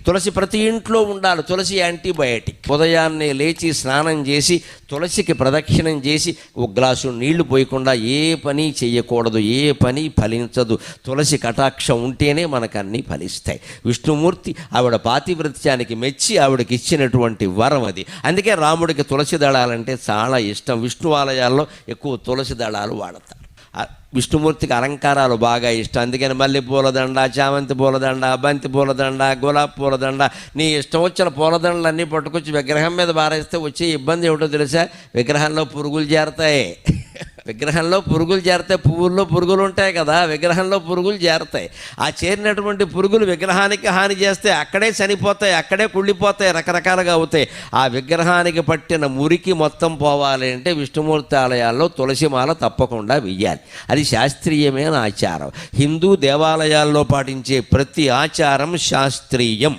తులసి ప్రతి ఇంట్లో ఉండాలి. తులసి యాంటీబయాటిక్. ఉదయాన్నే లేచి స్నానం చేసి తులసికి ప్రదక్షిణం చేసి ఒక గ్లాసు నీళ్లు పోయకుండా ఏ పని చేయకూడదు. ఏ పని ఫలించదు. తులసి కటాక్షం ఉంటేనే మనకు అన్నీ ఫలిస్తాయి. విష్ణుమూర్తి ఆవిడ పాతివ్రత్యానికి మెచ్చి ఆవిడకి ఇచ్చినటువంటి వరం అది. అందుకే రాముడికి తులసి దళాలంటే చాలా ఇష్టం. విష్ణు ఆలయాల్లో ఎక్కువ తులసి దళాలు వాడతారు. విష్ణుమూర్తికి అలంకారాలు బాగా ఇష్టం. అందుకని మల్లె పూలదండ, చామంతి పూలదండ, బంతి పూలదండ, గులాబీ పూలదండ, నీ ఇష్టం వచ్చిన పూలదండలన్నీ పట్టుకొచ్చి విగ్రహం మీద బారేస్తే వచ్చే ఇబ్బంది ఏమిటో తెలుసా? విగ్రహంలో పురుగులు చేరతాయి. విగ్రహంలో పురుగులు చేరతాయి. పువ్వుల్లో పురుగులు ఉంటాయి కదా, విగ్రహంలో పురుగులు చేరతాయి. ఆ చేరినటువంటి పురుగులు విగ్రహానికి హాని చేస్తే అక్కడే చనిపోతాయి, అక్కడే కుళ్ళిపోతాయి, రకరకాలుగా అవుతాయి. ఆ విగ్రహానికి పట్టిన మురికి మొత్తం పోవాలి అంటే విష్ణుమూర్తి ఆలయాల్లో తులసిమాల తప్పకుండా వెయ్యాలి. అది శాస్త్రీయమైన ఆచారం. హిందూ దేవాలయాల్లో పాటించే ప్రతి ఆచారం శాస్త్రీయం.